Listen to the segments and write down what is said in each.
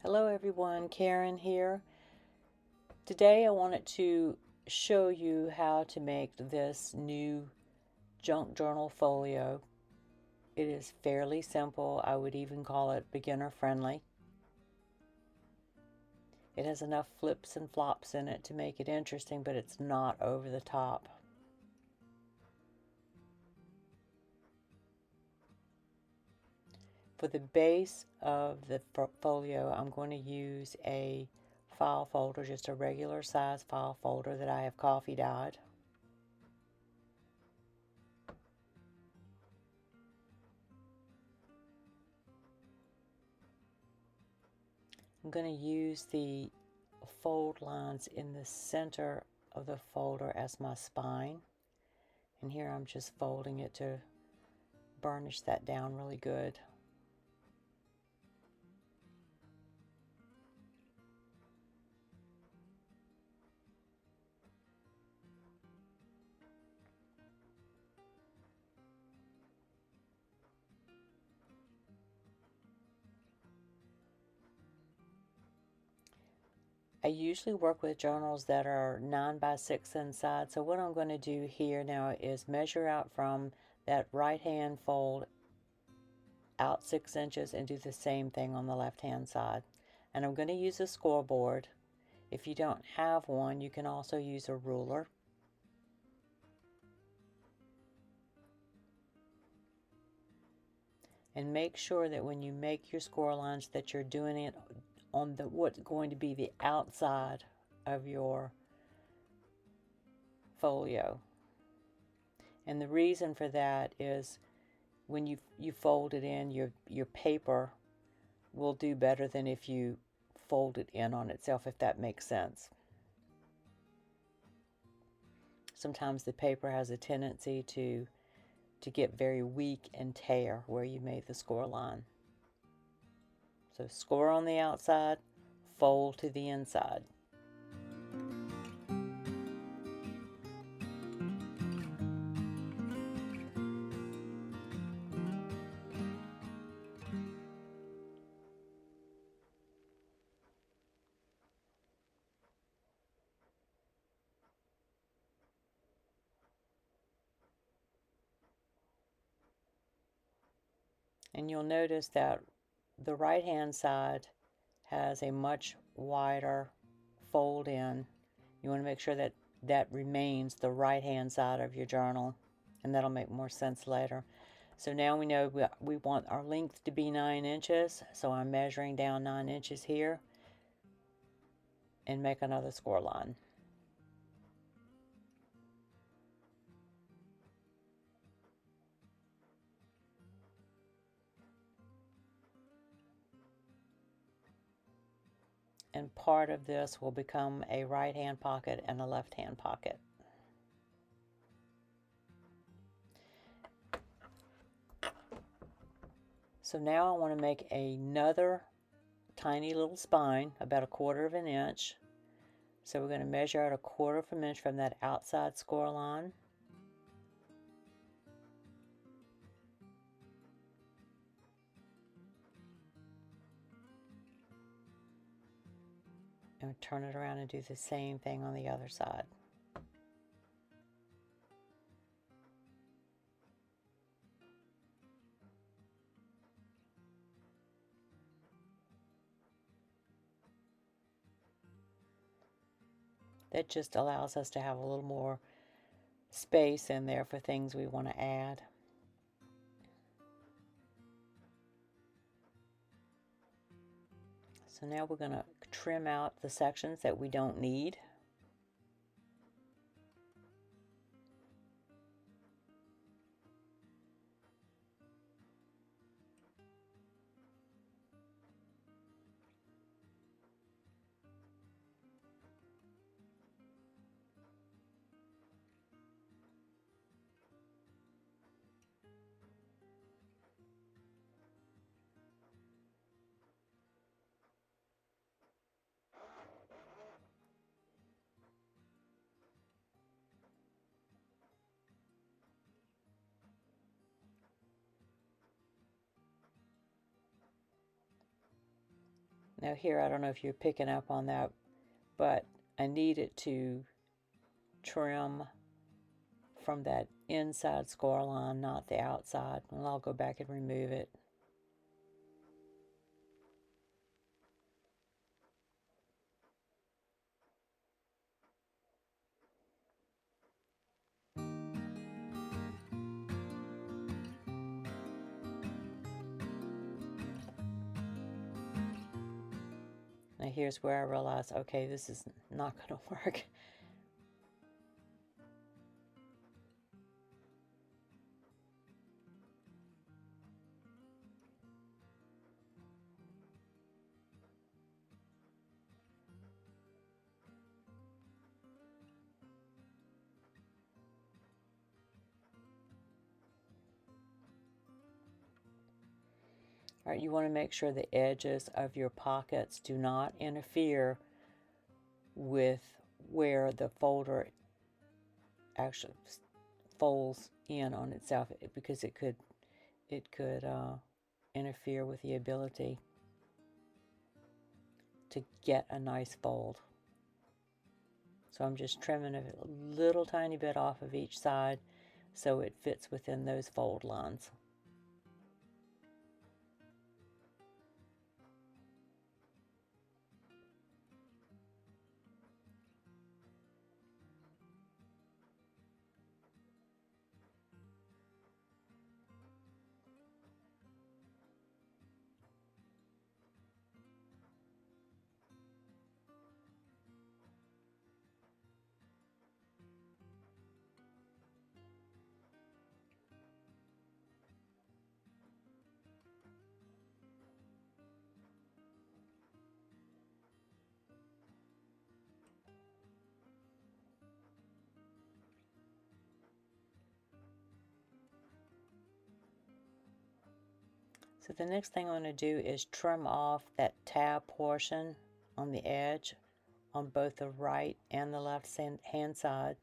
Hello everyone, Karen here. Today I wanted to show you how to make this new junk journal folio. It is fairly simple. I would even call it beginner friendly. It has enough flips and flops in it to make it interesting, but it's not over the top. For the base of the folio, I'm going to use a file folder, just a regular size file folder that I have coffee dyed. I'm going to use the fold lines in the center of the folder as my spine. And here I'm just folding it to burnish that down really good. I usually work with journals that are 9 by 6 inside, so what I'm going to do here now is measure out from that right hand fold out 6 inches and do the same thing on the left hand side. And I'm going to use a scoreboard. If you don't have one, you can also use a ruler. And make sure that when you make your score lines that you're doing it on what's going to be the outside of your folio. And the reason for that is when you fold it in, your paper will do better than if you fold it in on itself, if that makes sense. Sometimes the paper has a tendency to get very weak and tear where you made the score line. So score on the outside, fold to the inside. And you'll notice that the right hand side has a much wider fold in. You want to make sure that that remains the right hand side of your journal, and that'll make more sense later. So now we know we want our length to be 9 inches, so I'm measuring down 9 inches here and make another score line. And part of this will become a right hand pocket and a left hand pocket. So now I want to make another tiny little spine, about 1/4 of an inch. So we're going to measure out 1/4 of an inch from that outside score line. And turn it around and do the same thing on the other side. That just allows us to have a little more space in there for things we want to add. So now we're going to trim out the sections that we don't need. Now here, I don't know if you're picking up on that, but I need it to trim from that inside score line, not the outside. And I'll go back and remove it. Now here's where I realize, okay, this is not going to work. All right, you want to make sure the edges of your pockets do not interfere with where the folder actually folds in on itself, because it could interfere with the ability to get a nice fold. So I'm just trimming a little tiny bit off of each side so it fits within those fold lines. So the next thing I'm going to do is trim off that tab portion on the edge on both the right and the left hand side.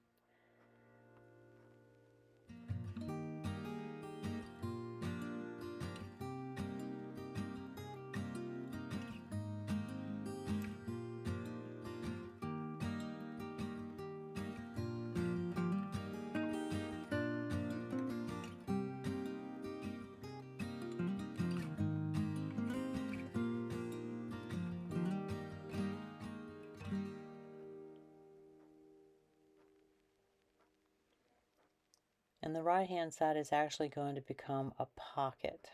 And the right hand side is actually going to become a pocket.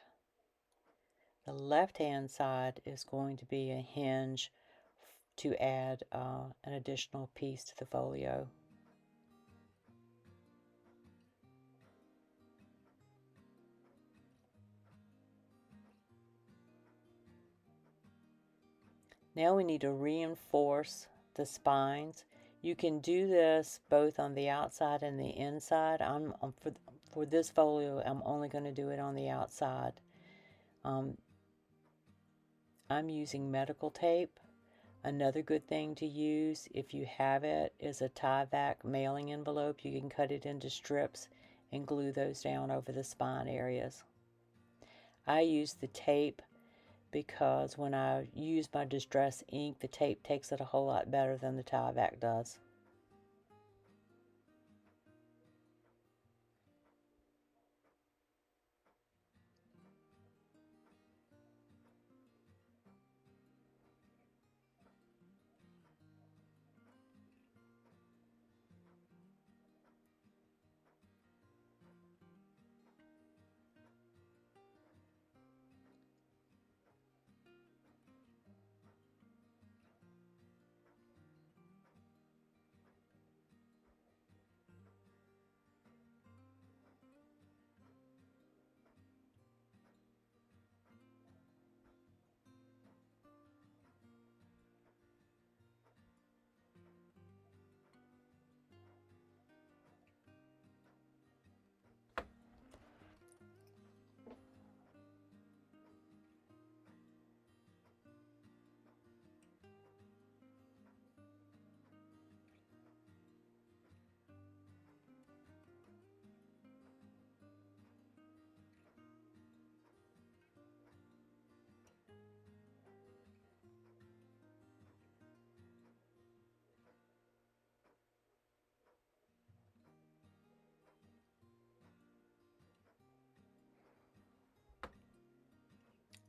The left hand side is going to be a hinge to add an additional piece to the folio. Now we need to reinforce the spines. You can do this both on the outside and the inside. For this folio, I'm only going to do it on the outside. I'm using medical tape. Another good thing to use, if you have it, is a Tyvek mailing envelope. You can cut it into strips and glue those down over the spine areas. I use the tape because when I use my distress ink, the tape takes it a whole lot better than the Tyvek does.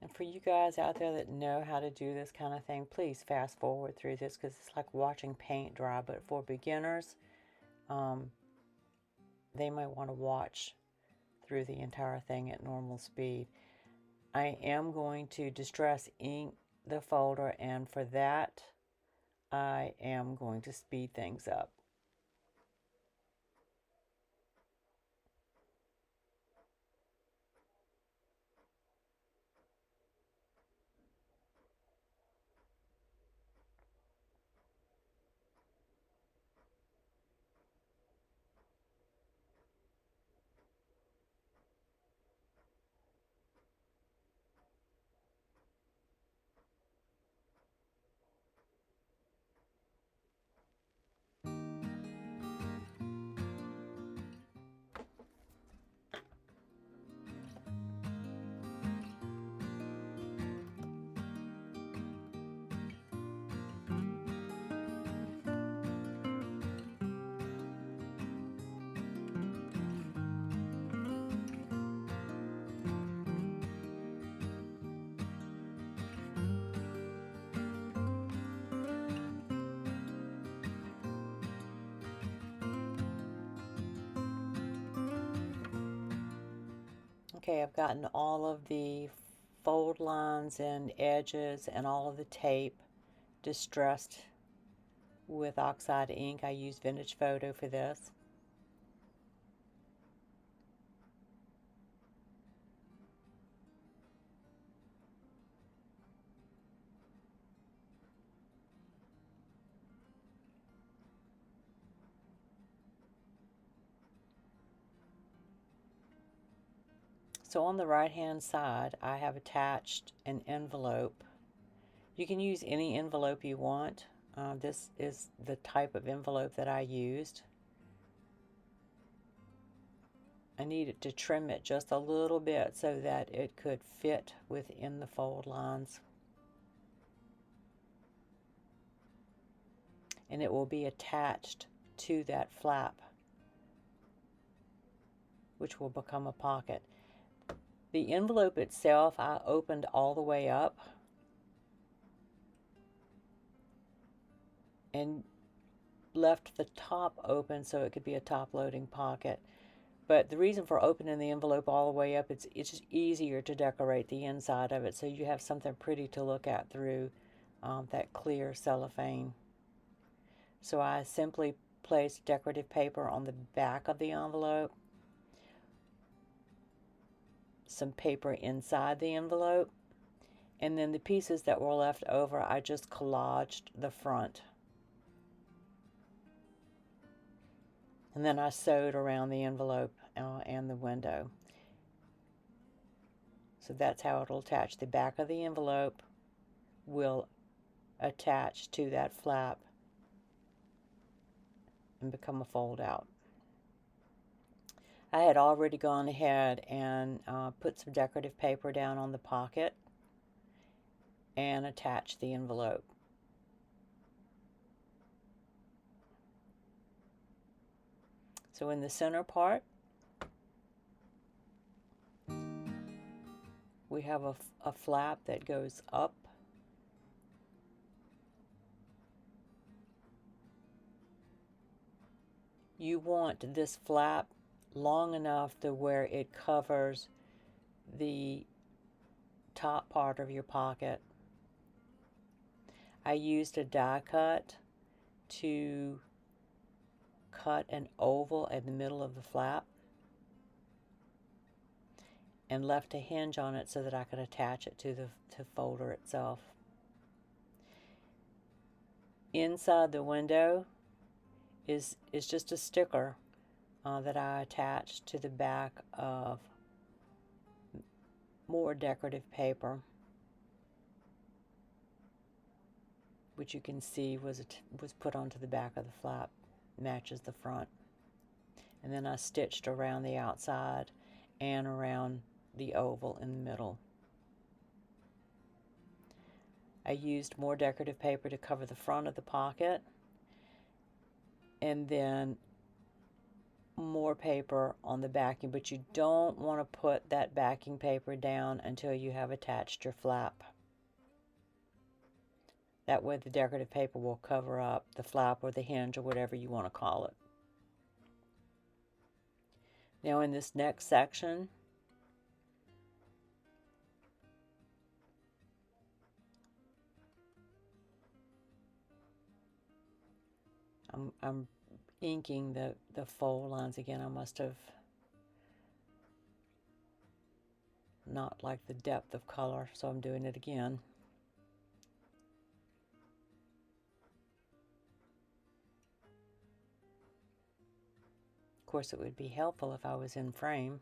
And for you guys out there that know how to do this kind of thing, please fast forward through this because it's like watching paint dry. But for beginners, they might want to watch through the entire thing at normal speed. I am going to distress ink the folder, and for that, I am going to speed things up. Okay, I've gotten all of the fold lines and edges and all of the tape distressed with oxide ink. I use Vintage Photo for this. So on the right hand side, I have attached an envelope. You can use any envelope you want. This is the type of envelope that I used. I needed to trim it just a little bit so that it could fit within the fold lines. And it will be attached to that flap, which will become a pocket. The envelope itself, I opened all the way up and left the top open so it could be a top loading pocket. But the reason for opening the envelope all the way up, it's just easier to decorate the inside of it so you have something pretty to look at through that clear cellophane. So I simply placed decorative paper on the back of the envelope, some paper inside the envelope, and then the pieces that were left over, I just collaged the front. And then I sewed around the envelope and the window. So that's how it'll attach. The back of the envelope will attach to that flap and become a fold out. I had already gone ahead and put some decorative paper down on the pocket and attached the envelope. So in the center part, we have a flap that goes up. You want this flap long enough to where it covers the top part of your pocket. I used a die cut to cut an oval in the middle of the flap and left a hinge on it so that I could attach it to the folder itself. Inside the window is just a sticker that I attached to the back of more decorative paper, which you can see was put onto the back of the flap, matches the front. And then I stitched around the outside and around the oval in the middle. I used more decorative paper to cover the front of the pocket, and then more paper on the backing, but you don't want to put that backing paper down until you have attached your flap. That way the decorative paper will cover up the flap or the hinge or whatever you want to call it. Now in this next section, I'm inking the fold lines again. I must have not liked the depth of color, so I'm doing it again. Of course, it would be helpful if I was in frame.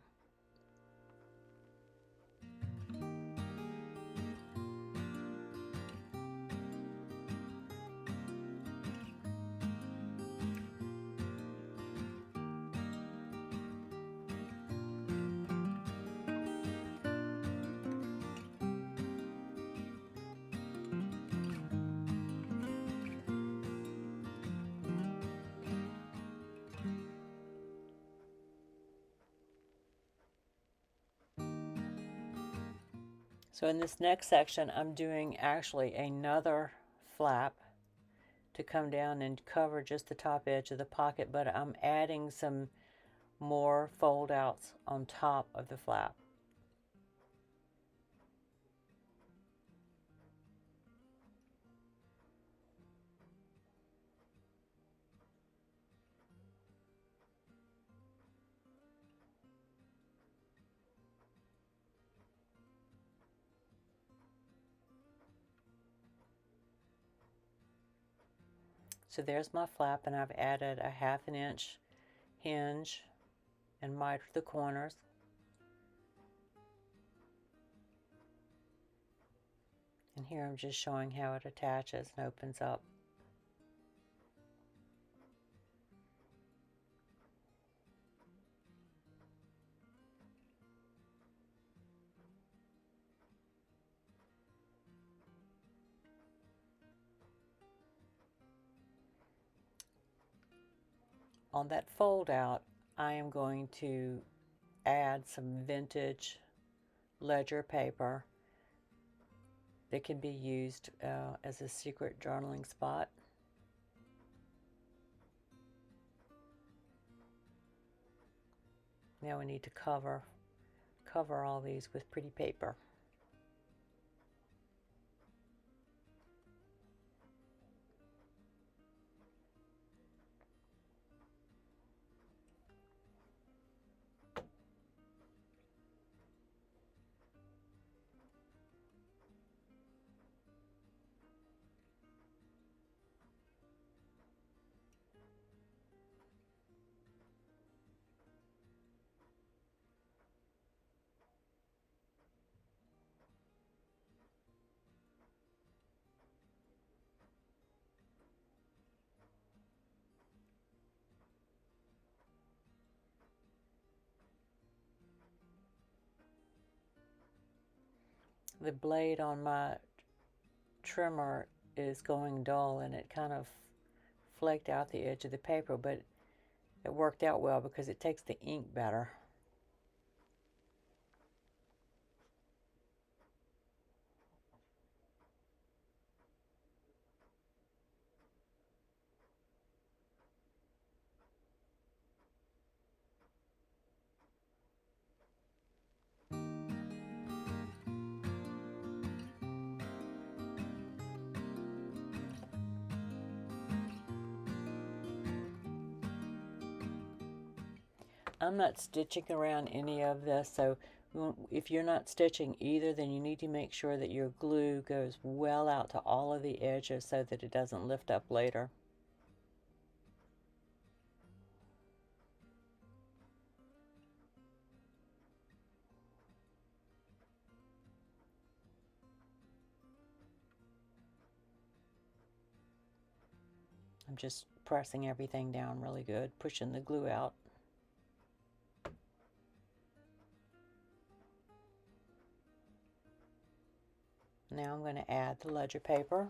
So in this next section, I'm doing actually another flap to come down and cover just the top edge of the pocket, but I'm adding some more fold outs on top of the flap. So there's my flap, and I've added a 1/2 inch hinge and mitered the corners. And here I'm just showing how it attaches and opens up. On that fold out, I am going to add some vintage ledger paper that can be used as a secret journaling spot. Now we need to cover all these with pretty paper. The blade on my trimmer is going dull, and it kind of flaked out the edge of the paper, but it worked out well because it takes the ink better. I'm not stitching around any of this, so if you're not stitching either, then you need to make sure that your glue goes well out to all of the edges so that it doesn't lift up later. I'm just pressing everything down really good, pushing the glue out. Now I'm going to add the ledger paper.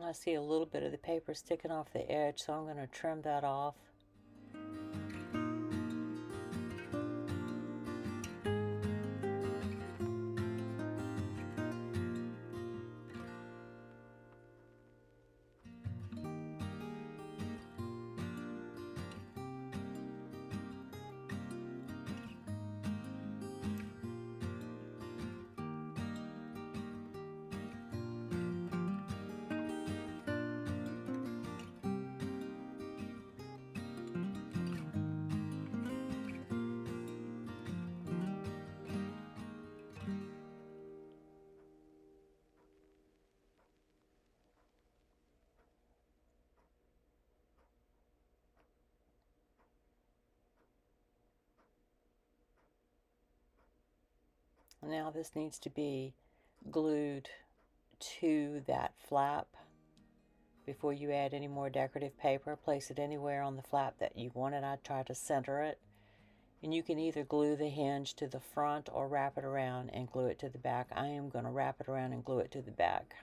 I see a little bit of the paper sticking off the edge, so I'm going to trim that off. Now this needs to be glued to that flap. Before you add any more decorative paper, place it anywhere on the flap that you want it. I try to center it. And you can either glue the hinge to the front or wrap it around and glue it to the back. I am going to wrap it around and glue it to the back.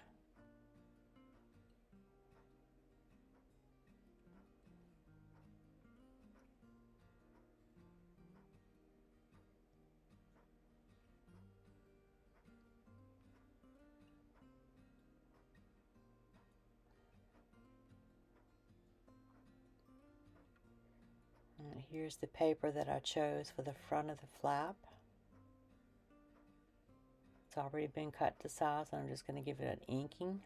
And here's the paper that I chose for the front of the flap. It's already been cut to size, and I'm just going to give it an inking.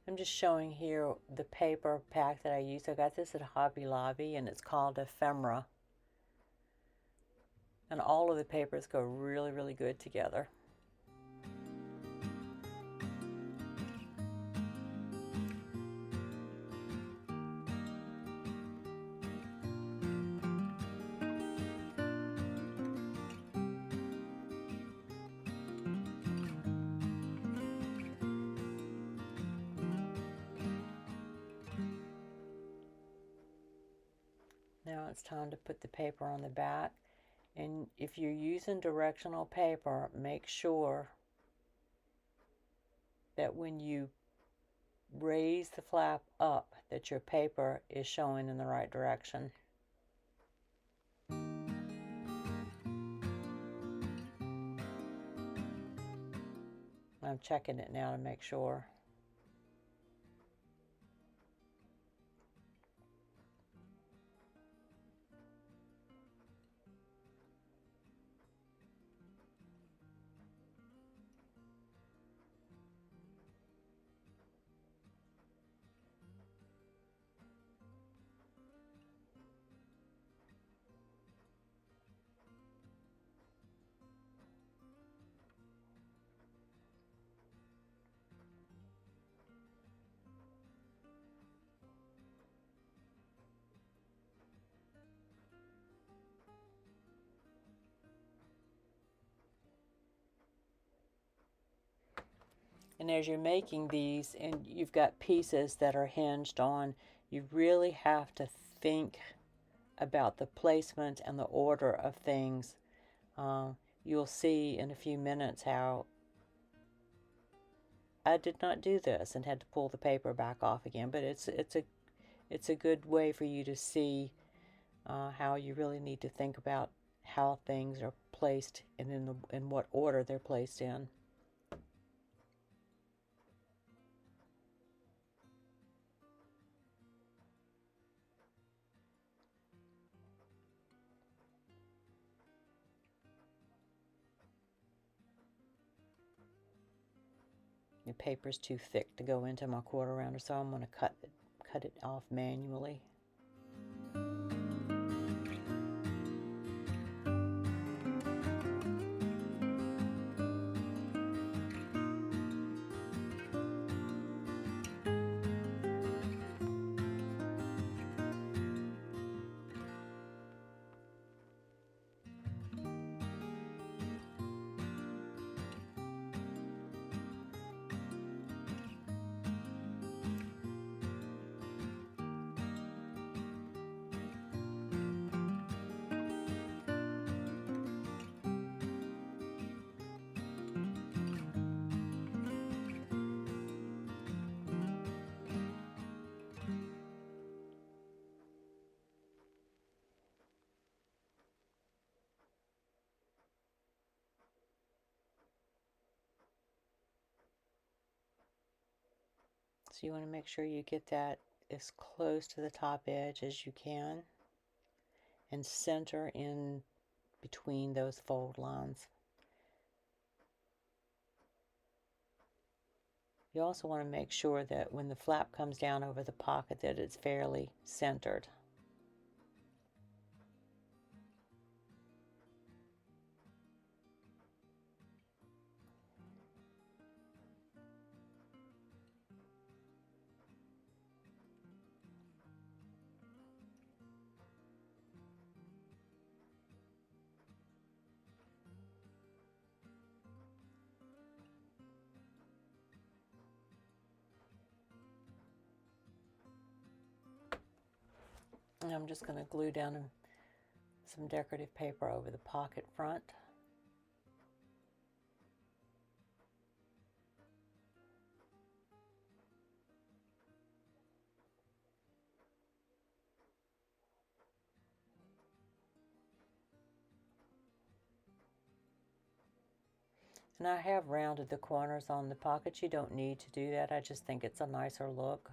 I'm just showing here the paper pack that I used. I got this at Hobby Lobby, and it's called Ephemera. And all of the papers go really, really good together. Now it's time to put the paper on the back. And if you're using directional paper, make sure that when you raise the flap up, that your paper is showing in the right direction. I'm checking it now to make sure. And as you're making these, and you've got pieces that are hinged on, you really have to think about the placement and the order of things. You'll see in a few minutes how I did not do this and had to pull the paper back off again, but it's a good way for you to see how you really need to think about how things are placed and in what order they're placed in. The paper's too thick to go into my quarter rounder, so I'm going to cut it off manually. So you want to make sure you get that as close to the top edge as you can and center in between those fold lines. You also want to make sure that when the flap comes down over the pocket that it's fairly centered. And I'm just going to glue down some decorative paper over the pocket front. And I have rounded the corners on the pockets. You don't need to do that. I just think it's a nicer look.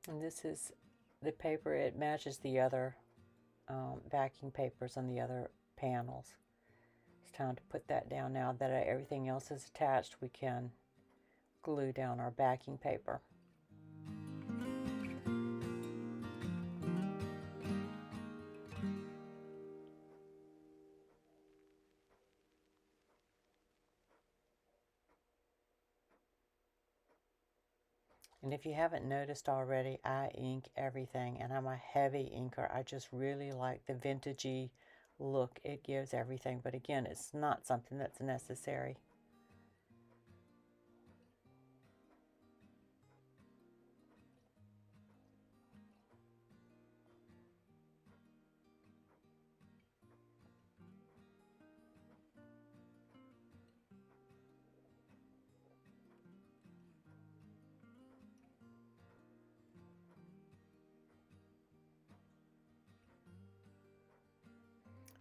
And this is the paper. It matches the other backing papers on the other panels. It's time to put that down. Now that everything else is attached, we can glue down our backing paper. And if you haven't noticed already, I ink everything, and I'm a heavy inker. I just really like the vintagey look it gives everything, but again, it's not something that's necessary.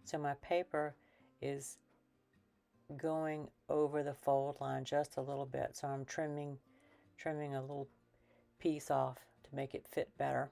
So my paper is going over the fold line just a little bit, so I'm trimming a little piece off to make it fit better.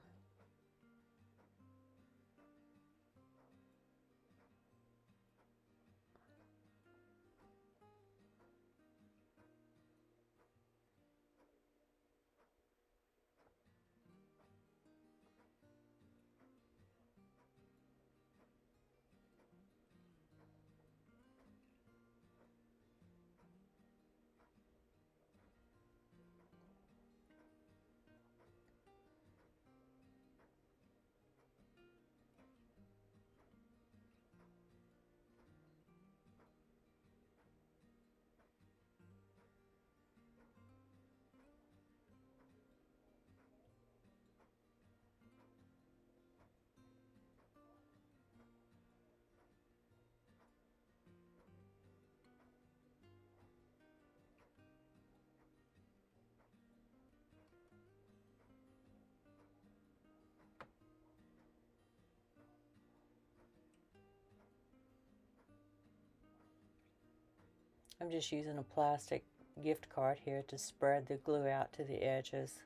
I'm just using a plastic gift card here to spread the glue out to the edges.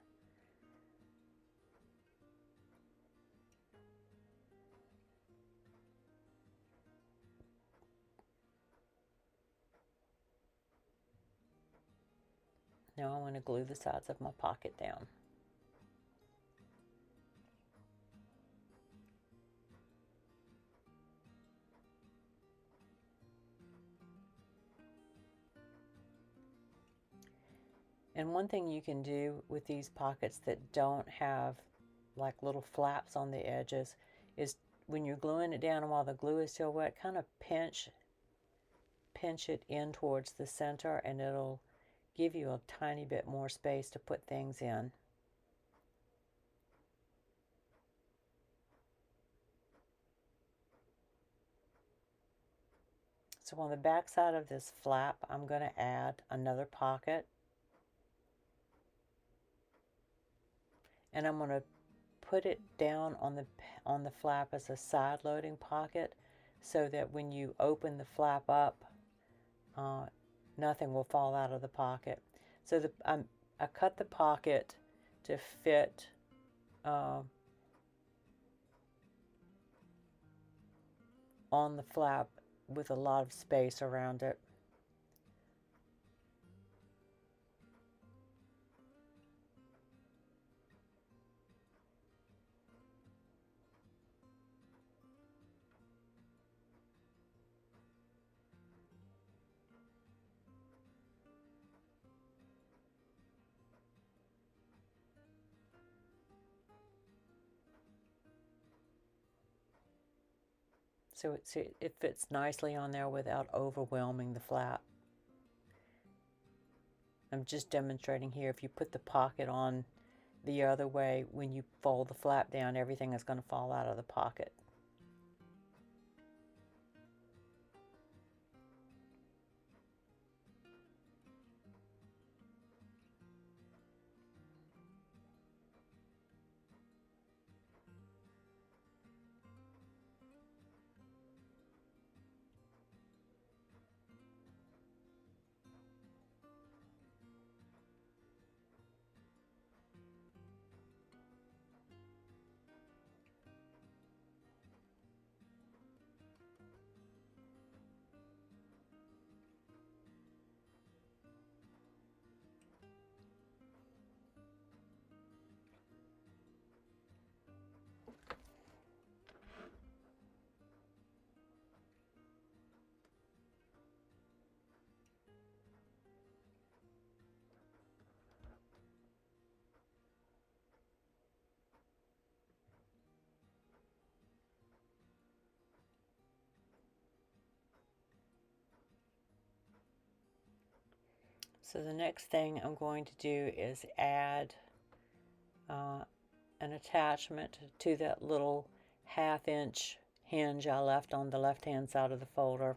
Now I want to glue the sides of my pocket down. And one thing you can do with these pockets that don't have like little flaps on the edges is when you're gluing it down and while the glue is still wet, kind of pinch it in towards the center, and it'll give you a tiny bit more space to put things in. So on the back side of this flap, I'm going to add another pocket. And I'm going to put it down on the flap as a side loading pocket so that when you open the flap up, nothing will fall out of the pocket. So I cut the pocket to fit on the flap with a lot of space around it. So it fits nicely on there without overwhelming the flap. I'm just demonstrating here, if you put the pocket on the other way, when you fold the flap down, everything is going to fall out of the pocket. So the next thing I'm going to do is add an attachment to that little 1/2 inch hinge I left on the left hand side of the folder.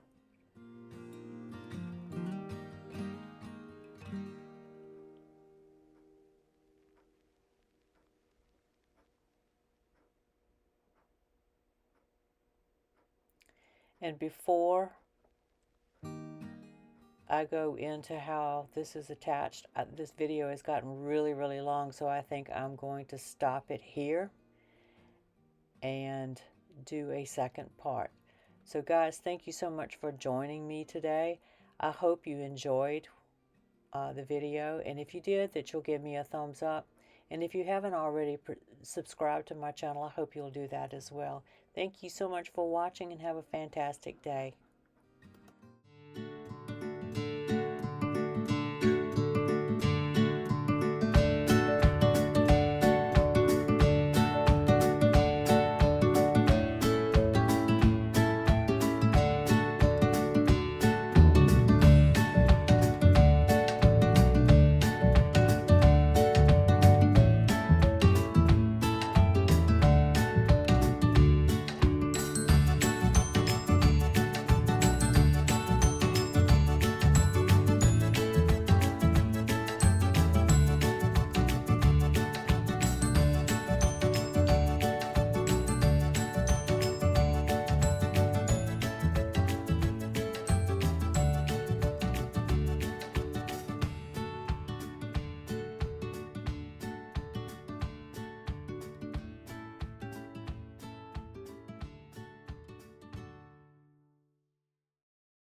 And before I go into how this is attached. This video has gotten really, really long, so I think I'm going to stop it here and do a second part. So guys, thank you so much for joining me today. I hope you enjoyed the video, and if you did, that you'll give me a thumbs up. And if you haven't already subscribed to my channel, I hope you'll do that as well. Thank you so much for watching, and have a fantastic day.